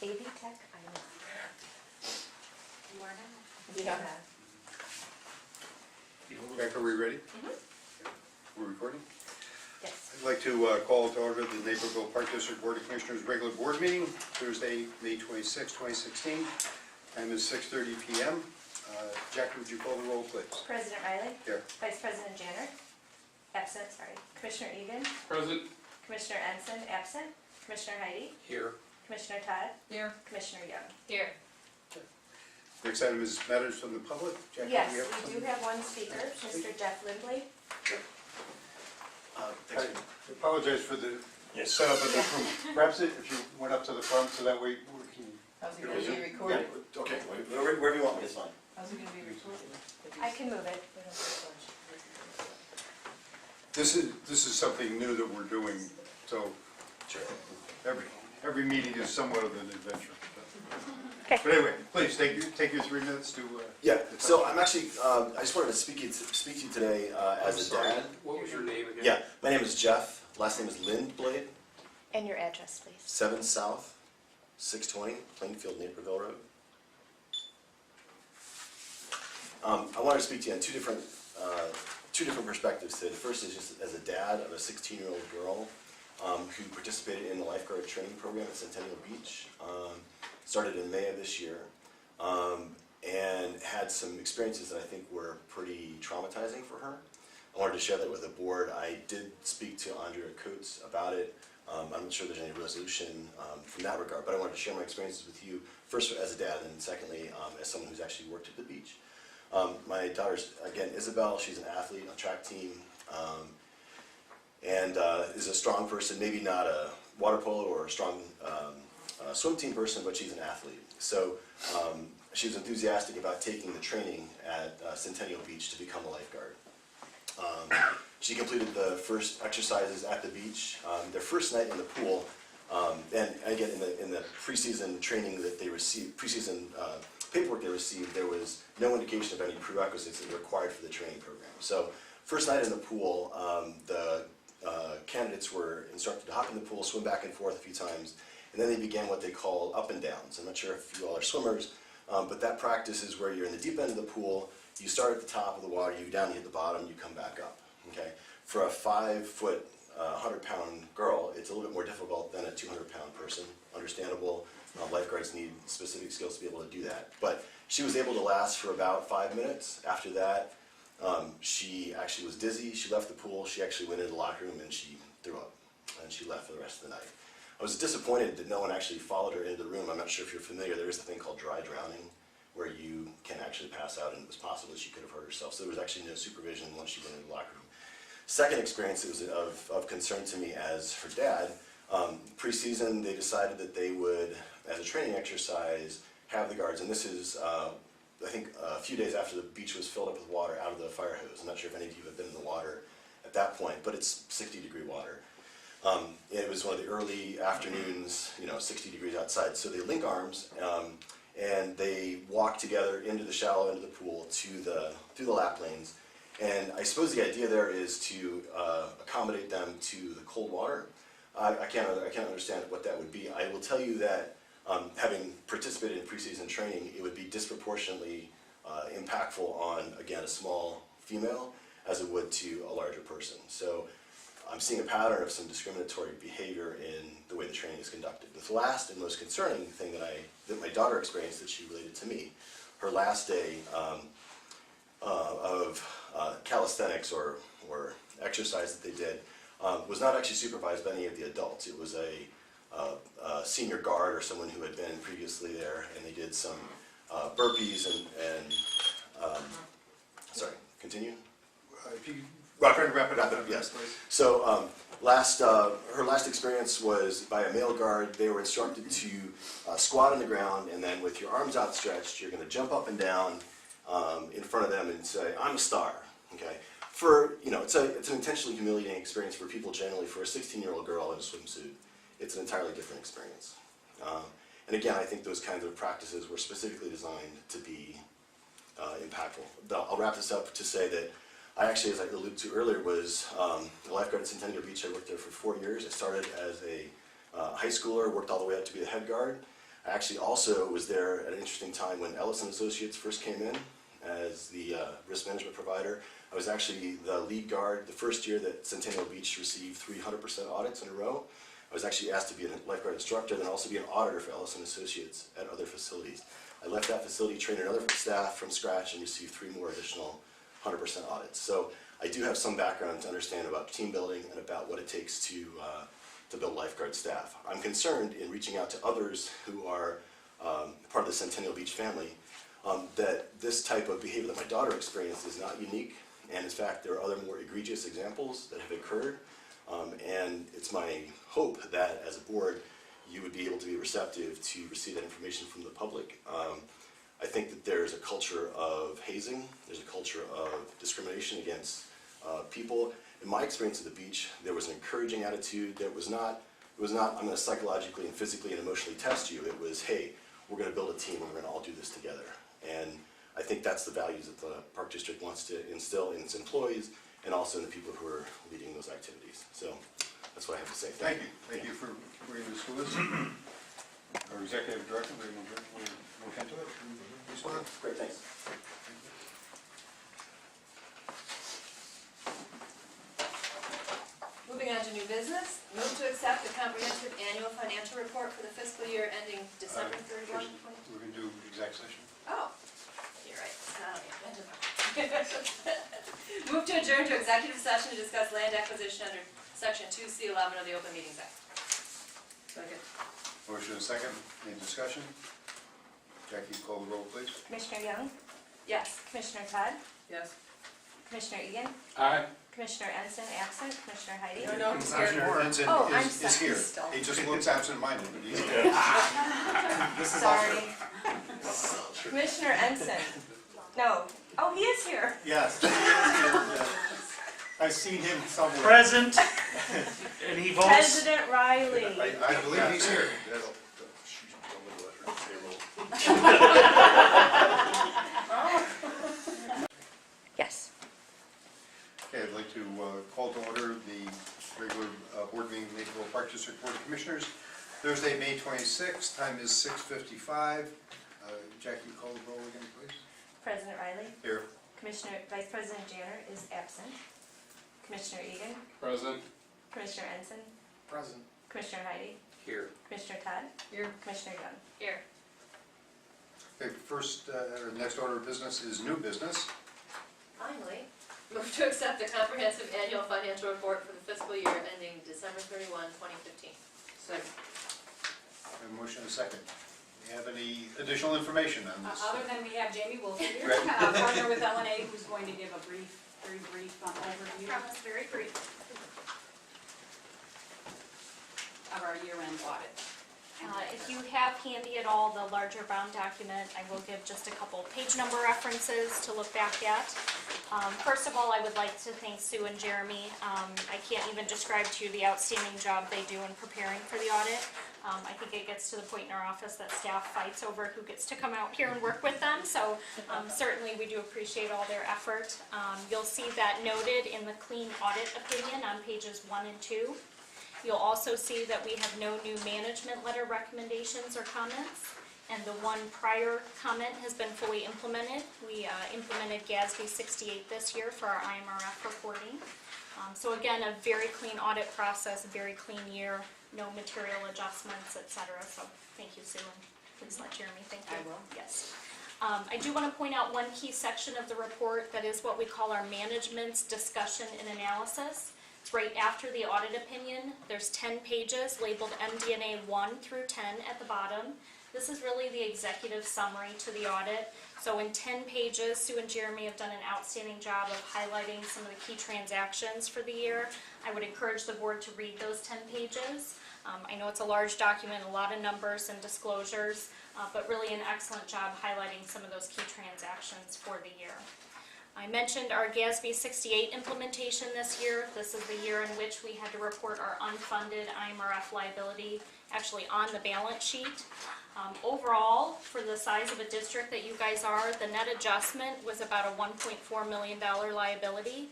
AV Tech, I'm not. You are not? Yeah. Rebecca, are we ready? Mm-hmm. We're recording? Yes. I'd like to call to order the Naperville Park District Board of Commissioners regular board meeting, Thursday, May 26, 2016. Time is 6:30 p.m. Jackie, would you call the roll, please? President Riley? Here. Vice President Janner? Absent, sorry. Commissioner Egan? Present. Commissioner Ensign, absent. Commissioner Heidi? Here. Commissioner Todd? Here. Commissioner Young? Here. Next item is matters from the public. Jackie, Yes, do you have we do something? have one speaker, Mr. Jeff Lindley. I apologize for the setup of this room. Perhaps if you went up to the front so that way we can... How's it going to be recorded? Okay, wherever you want me, it's fine. How's it going to be recorded? I can move it. This is something new that we're doing, so Sure. every meeting is somewhat of an adventure. Okay. But anyway, please take your 3 minutes to... Yeah, so I'm actually, I just wanted to speak to you today as a dad. What was your name again? Yeah, my name is Jeff, last name is Lindblade, And your address, please. 7 South, 620, Plainfield, Naperville Road. I wanted to speak to you on two different perspectives today. The first is just as a dad of a 16-year-old girl who participated in the lifeguard training program at Centennial Beach. Started in May of this year, and had some experiences that I think were pretty traumatizing for her. I wanted to share that with the board. I did speak to Andrea Coates about it. I'm not sure there's any resolution from that regard, but I wanted to share my experiences with you, first as a dad, and then secondly, as someone who's actually worked at the beach. My daughter's, again, Isabel. She's an athlete on track team, and is a strong person, maybe not a water polo or a strong swim team person, but she's an athlete. So she was enthusiastic about taking the training at Centennial Beach to become a lifeguard. She completed the first exercises at the beach, their first night in the pool, and again in the preseason training that they received, preseason paperwork they received, there was no indication of any prerequisites that were required for the training program. So first night in the pool, the candidates were instructed to hop in the pool, swim back and forth a few times, and then they began what they call up and downs. I'm not sure if you all are swimmers, but that practice is where you're in the deep end of the pool, you start at the top of the water, you go down, you hit the bottom, you come back up. Okay? For a 5-foot, 100-pound girl, it's a little bit more difficult than a 200-pound person. Understandable. Lifeguards need specific skills to be able to do that. But she was able to last for about 5 minutes. After that, she actually was dizzy. She left the pool. She actually went into the locker room and she threw up. And she left for the rest of the night. I was disappointed that no one actually followed her into the room. I'm not sure if you're familiar. There is a thing called dry drowning, where you can actually pass out, and it was possible that she could have hurt herself. So there was actually no supervision once she went into the locker room. Second experience that was of concern to me as her dad, pre-season they decided that they would, as a training exercise, have the guards, and this is, I think, a few days after the beach was filled up with water out of the fire hose. I'm not sure if any of you have been in the water at that point, but it's 60-degree water. It was one of the early afternoons, 60 degrees outside, so they link arms, and they walk together into the shallow end of the pool through the lap lanes. And I suppose the idea there is to accommodate them to the cold water. I can't understand what that would be. I will tell you that having participated in preseason training, it would be disproportionately impactful on, again, a small female as it would to a larger person. So I'm seeing a pattern of some discriminatory behavior in the way the training is conducted. The last and most concerning thing that my daughter experienced that she related to me, her last day of calisthenics or exercise that they did was not actually supervised by any of the adults. It was a senior guard or someone who had been previously there, and they did some burpees and sorry, continue? If you try to wrap it up, yes. please. So her last experience was by a male guard. They were instructed to squat on the ground, and then with your arms outstretched, you're going to jump up and down in front of them and say, "I'm a star." Okay. It's an intentionally humiliating experience for people generally. For a 16-year-old girl in a swimsuit, it's an entirely different experience. And again, I think those kinds of practices were specifically designed to be impactful. I'll wrap this up to say that I actually, as I alluded to earlier, was a lifeguard at Centennial Beach. I worked there for 4 years. I started as a high schooler, worked all the way up to be the head guard. I actually also was there at an interesting time when Ellison Associates first came in as the risk management provider. I was actually the lead guard the first year that Centennial Beach received 300% audits in a row. I was actually asked to be a lifeguard instructor and then also be an auditor for Ellison Associates at other facilities. I left that facility, trained another staff from scratch, and received 3 more additional 100% audits. So I do have some background to understand about team building and about what it takes to build lifeguard staff. I'm concerned in reaching out to others who are part of the Centennial Beach family that this type of behavior that my daughter experienced is not unique, and in fact there are other more egregious examples that have occurred, and it's my hope that as a board you would be able to be receptive to receive that information from the public. I think that there's a culture of hazing, there's a culture of discrimination against people. In my experience at the beach, there was an encouraging attitude. It was not, I'm going to psychologically and physically and emotionally test you. It was, hey, we're going to build a team and we're going to all do this together. And I think that's the values that the Park District wants to instill in its employees and also in the people who are leading those activities. So that's what I have to say. Thank you. Thank you for bringing this to us. Our Executive Director, Raymond, will look into it and respond. Great, thanks. Moving on to new business, move to accept the comprehensive annual financial report for the fiscal year ending December 31. We're going to do exec session. Oh, you're right. Move to adjourn to executive session to discuss land acquisition under Section 2C11 of the Open Meetings Act. Second. Motion and second. Any discussion? Jackie, call the roll, please. Commissioner Young, Yes. Commissioner Todd, Yes. Commissioner Egan, Aye. Commissioner Ensign absent, Commissioner Heidi. No, he's here. Commissioner Ensign Oh, I'm is sorry. here. Still. He just looks absent-minded, but he's here. Sorry. Commissioner Ensign. No. Oh, he is here. Yes. I've seen him somewhere. Present, and he votes. President Riley. I believe he's here. Yes. Okay, I'd like to call to order the regular board meeting of the Naperville Park District Board of Commissioners. Thursday, May 26th, time is 6:55. Jackie, call the roll again, please. President Riley. Here. Commissioner, Vice President Janner is absent. Commissioner Egan, Present. Commissioner Ensign, Present. Commissioner Heidi, Here. Commissioner Todd, Here. Commissioner Young. Here. Okay, first, next order of business is new business. Finally, move to accept the comprehensive annual financial report for the fiscal year ending December 31, 2015. Second. A motion and a second. Do you have any additional information on this? Other than we have Jamie Wolf here, Right. partner with LNA, who's going to give a very brief overview Promise, very brief. of our year-end audit. If you have handy at all the larger bound document, I will give just a couple page number references to look back at. First of all, I would like to thank Sue and Jeremy. I can't even describe to you the outstanding job they do in preparing for the audit. I think it gets to the point in our office that staff fights over who gets to come out here and work with them, so certainly we do appreciate all their effort. You'll see that noted in the clean audit opinion on pages 1 and 2. You'll also see that we have no new management letter recommendations or comments, and the one prior comment has been fully implemented. We implemented GASB 68 this year for our IMRF reporting. So again, a very clean audit process, a very clean year, no material adjustments, etc. So thank you, Sue, and please let Jeremy thank you. I will. Yes. I do want to point out one key section of the report that is what we call our management's discussion and analysis. It's right after the audit opinion. There's 10 pages labeled MD&A 1 through 10 at the bottom. This is really the executive summary to the audit. So in 10 pages, Sue and Jeremy have done an outstanding job of highlighting some of the key transactions for the year. I would encourage the board to read those 10 pages. I know it's a large document, a lot of numbers and disclosures, but really an excellent job highlighting some of those key transactions for the year. I mentioned our GASB 68 implementation this year. This is the year in which we had to report our unfunded IMRF liability actually on the balance sheet. Overall, for the size of a district that you guys are, the net adjustment was about a $1.4 million liability.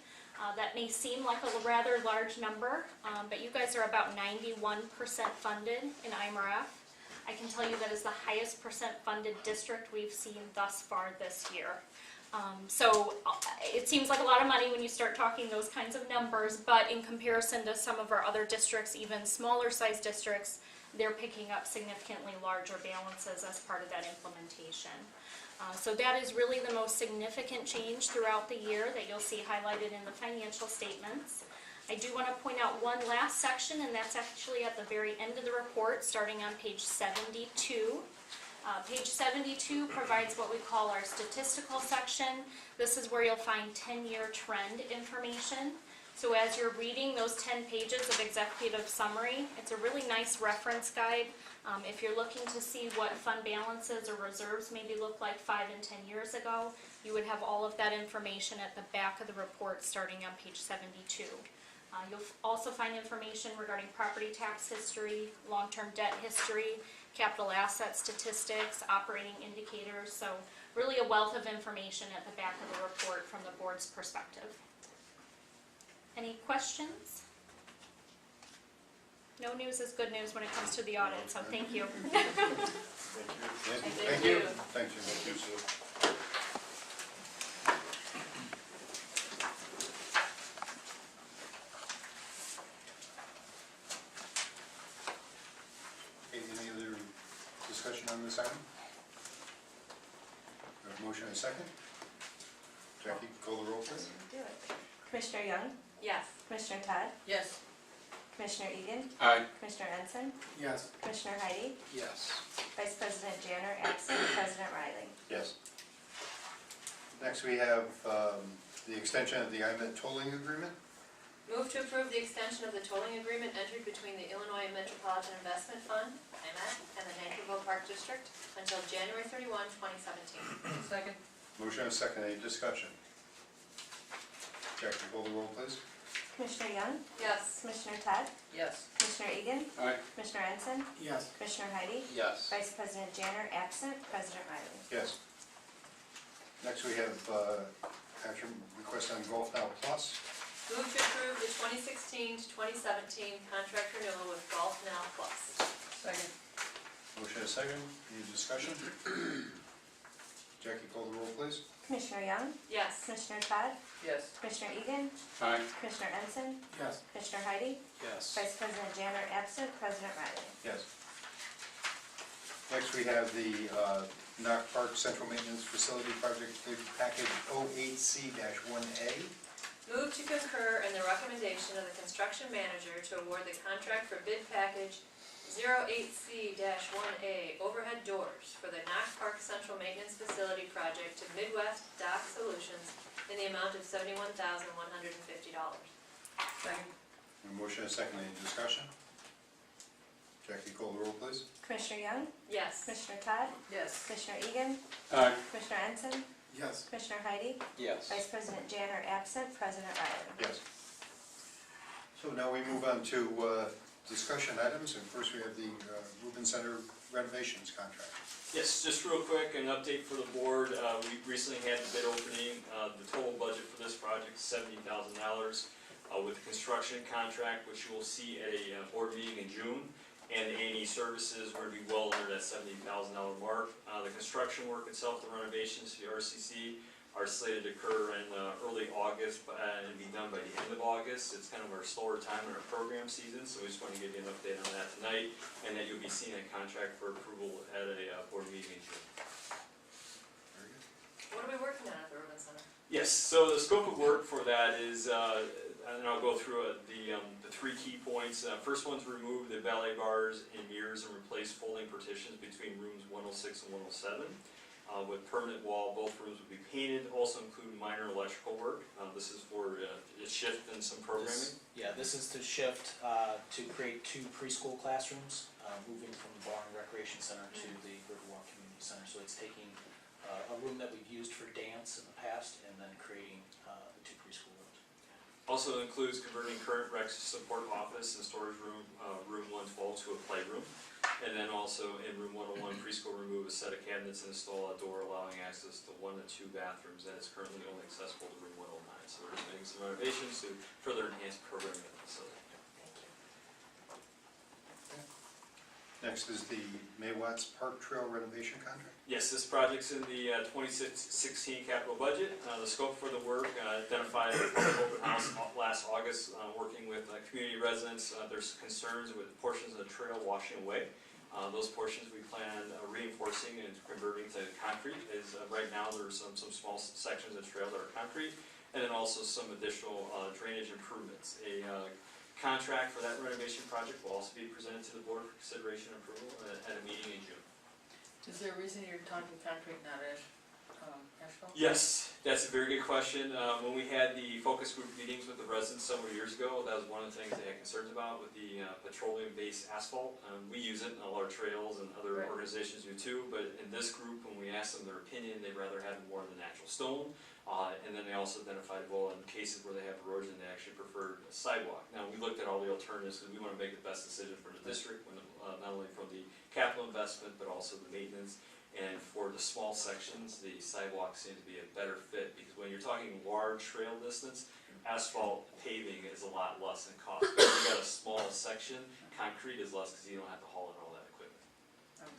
That may seem like a rather large number, but you guys are about 91% funded in IMRF. I can tell you that is the highest percent funded district we've seen thus far this year. So it seems like a lot of money when you start talking those kinds of numbers, but in comparison to some of our other districts, even smaller size districts, they're picking up significantly larger balances as part of that implementation. So that is really the most significant change throughout the year that you'll see highlighted in the financial statements. I do want to point out one last section, and that's actually at the very end of the report, starting on page 72. Page 72 provides what we call our statistical section. This is where you'll find 10-year trend information. So as you're reading those 10 pages of executive summary, it's a really nice reference guide. If you're looking to see what fund balances or reserves maybe look like 5 and 10 years ago, you would have all of that information at the back of the report starting on page 72. You'll also find information regarding property tax history, long-term debt history, capital asset statistics, operating indicators, so really a wealth of information at the back of the report from the board's perspective. Any questions? No news is good news when it comes to the audit, so thank you. Thank you. Thank you. Thank you, Sue. Okay, any other discussion on this item? We have a motion and a second. Jackie, call the roll, please. Do it. Commissioner Young, Yes. Commissioner Todd, Yes. Commissioner Egan, Aye. Commissioner Ensign, Yes. Commissioner Heidi, Yes. Vice President Janner, absent, President Riley. Yes. Next, we have the extension of the IMET tolling agreement. Move to approve the extension of the tolling agreement entered between the Illinois Metropolitan Investment Fund, IMET, and the Naperville Park District until January 31, 2017. Second. Motion and a second, any discussion? Jackie, call the roll, please. Commissioner Young, Yes. Commissioner Todd, Yes. Commissioner Egan, Aye. Commissioner Ensign, Yes. Commissioner Heidi, Yes. Vice President Janner, absent, President Riley. Yes. Next, we have action request on Golf Now Plus. Move to approve the 2016 to 2017 contract renewal with Golf Now Plus. Second. Motion and a second, any discussion? Jackie, call the roll, please. Commissioner Young, Yes. Commissioner Todd, Yes. Commissioner Egan, Aye. Commissioner Ensign, Yes. Commissioner Heidi, Yes. Vice President Janner, absent, President Riley. Yes. Next, we have the Naperville Park Central Maintenance Facility Project Bid Package 08C-1A. Move to concur in the recommendation of the construction manager to award the contract for bid package 08C-1A overhead doors for the Naperville Park Central Maintenance Facility Project to Midwest Dock Solutions in the amount of $71,150. Second. A motion and a second, any discussion? Jackie, call the roll, please. Commissioner Young, Yes. Commissioner Todd, Yes. Commissioner Egan, Aye. Commissioner Ensign, Yes. Commissioner Heidi, Yes. Vice President Janner, absent, President Riley. Yes. So now we move on to discussion items, and first we have the Rubin Center renovations contract. Yes, just real quick, an update for the board. We recently had the bid opening. The total budget for this project is $70,000 with the construction contract, which you will see at a board meeting in June. And A&E services, we're going to be well under that $70,000 mark. The construction work itself, the renovations to the RCC, are slated to occur in early August and be done by the end of August. It's kind of our slower time in our program season, so we just want to give you an update on that tonight, and that you'll be seeing a contract for approval at a board meeting in June. Very good. What are we working on at the Rubin Center? Yes, so the scope of work for that is, and I'll go through the 3 key points. First one's remove the ballet bars and mirrors and replace folding partitions between rooms 106 and 107. With permanent wall, both rooms will be painted, also include minor electrical work. This is for a shift in some programming. This is to shift to create 2 preschool classrooms, moving from the Barn Recreation Center to the Riverwalk Community Center. So it's taking a room that we've used for dance in the past and then creating the 2 preschool rooms. Also includes converting current rec support office and storage room, room 112 to a playroom. And then also in room 101, preschool, remove a set of cabinets and install a door allowing access to 1 to 2 bathrooms that is currently only accessible to room 109. So we're just making some renovations to further enhance programming at the facility. Next is the Maywatts Park Trail renovation contract. Yes, this project's in the 2016 capital budget. The scope for the work identified at the public open house last August, working with community residents. There's concerns with portions of the trail washing away. Those portions we plan reinforcing and converting to concrete. Right now there's some small sections of trail that are concrete, and then also some additional drainage improvements. A contract for that renovation project will also be presented to the board for consideration and approval at a meeting in June. Is there a reason you're talking concrete, not asphalt? Yes, that's a very good question. When we had the focus group meetings with the residents several years ago, that was one of the things they had concerns about with the petroleum-based asphalt. We use it in all our trails and other Right. organizations do too, but in this group, when we asked them their opinion, they'd rather have more of the natural stone. And then they also identified, well, in cases where they have erosion, they actually preferred a sidewalk. Now, we looked at all the alternatives because we want to make the best decision for the district, not only from the capital investment, but also the maintenance. And for the small sections, the sidewalks seem to be a better fit, because when you're talking large trail distance, asphalt paving is a lot less in cost. But if you got a small section, concrete is less because you don't have to haul in all that equipment.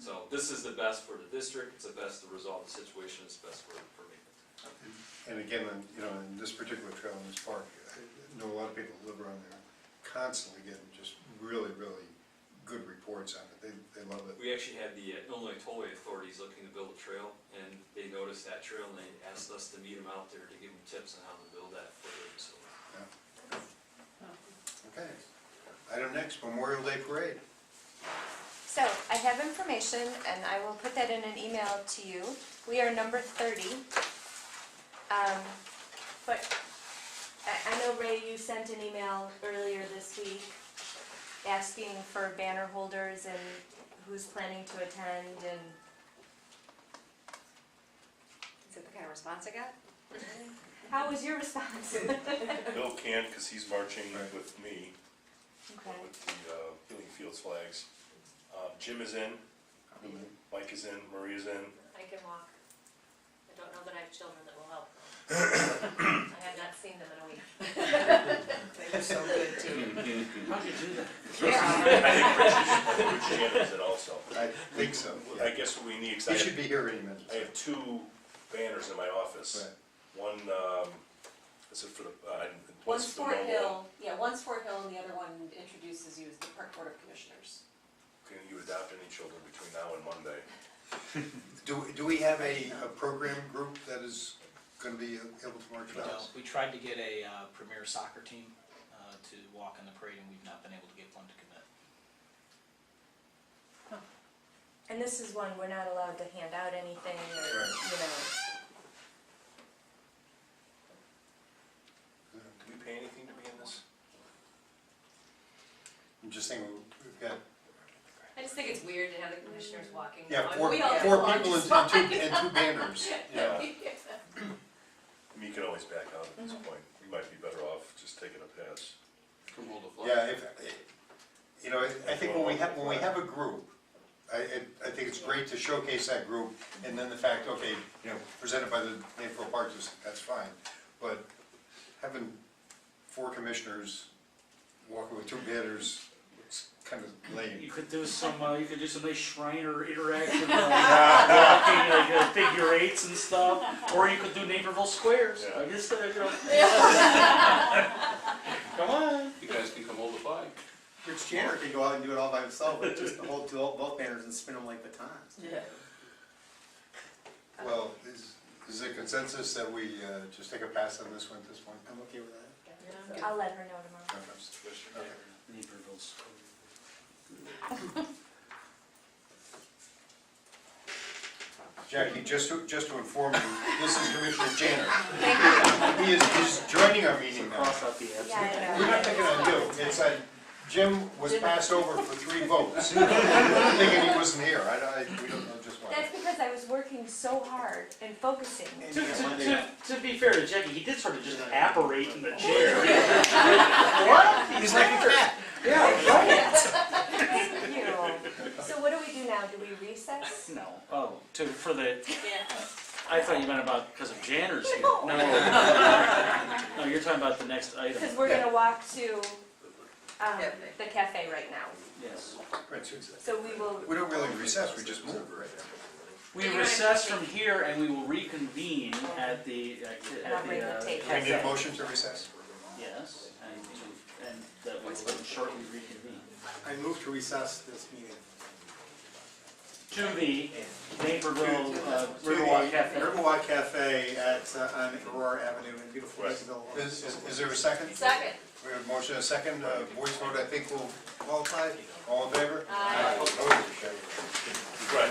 So this is the best for the district, it's the best to resolve the situation, it's best for maintenance. And again, in this particular trail in this park, I know a lot of people who live around there constantly getting just really, really good reports on it. They love it. We actually had the Illinois Tollway authorities looking to build a trail, and they noticed that trail, and they asked us to meet them out there to give them tips on how to build that for their facility. Okay. Item next, Memorial Day Parade. So, I have information, and I will put that in an email to you. We are number 30. But I know, Ray, you sent an email earlier this week asking for banner holders and who's planning to attend, and Is that the kind of response I got? how was your response? Bill can, because he's marching Right. with me, Okay. with the Healing Fields flags. Jim is in, Mike is in, Maria's in. I can walk. I don't know that I have children that will help. I have not seen them in a week. They're so good too. How'd you do that? I think Rich Shannon's in also. I think so. I guess what we need, because He should be here any minute. I have two banners in my office. Right. One, is it for the, One's for the Fort normal- Hill, yeah, one's Fort Hill, and the other one introduces you as the Park Board of Commissioners. Can you adopt any children between now and Monday? Do we have a program group that is going to be able to march with us? We tried to get a premier soccer team to walk in the parade, and we've not been able to get one to commit. And this is one we're not allowed to hand out anything, or, Do we pay anything to be in this? I'm just thinking, we've got, I just think it's weird to have the commissioners walking. yeah, down. four We all people walk and just two fine. banners. Yeah. I mean, you can always back out at this point. You might be better off just taking a pass. Yeah, I think when we have a group, I think it's great to showcase that group, and then the fact, okay, presented by the Naperville Park District, that's fine. But having 4 commissioners walking with 2 banners, it's kind of lame. You could do some nice Shriner interaction, walking, like figure eights and stuff, or you could do Naperville squares. Yeah. I guess, come on. You guys can come hold the flag. Rich Janner can go out and do it all by himself, but just hold both banners and spin them like batons. Yeah. Well, is it consensus that we just take a pass on this one at this point? I'm okay with that. I'll let her know tomorrow. Okay. Naperville's. Jackie, just to inform you, this is Commissioner Janner. He's joining our meeting now. Cross out the absent. Yeah, I We're know. not picking on you. It's that Jim was passed over for 3 votes. I'm thinking he wasn't here. We don't know just why. That's because I was working so hard and focusing. To be fair to Jackie, he did sort of just apparate in the chair. What? He's like a cat. Yeah, right. Thank you. So what do we do now? Do we recess? No, for the, Yeah. I thought you meant about because of Janner's here. No. No, you're talking about the next item. Because we're gonna walk to Cafe. the cafe right now. Yes. Right, so So we will, we don't really recess, we just move, right? We recess from here and we will reconvene at the, And I'll bring the tape. We need a cafe. motion to recess. Yes, and that we will shortly reconvene. I move to recess this meeting. To the Naperville To the Riverwalk Cafe. Riverwalk Cafe on Aurora Avenue in beautiful Right. Naperville. Is there a second? Second. We have a motion, a second, voice vote I think will qualify. All in favor? Aye. Opposed? Right.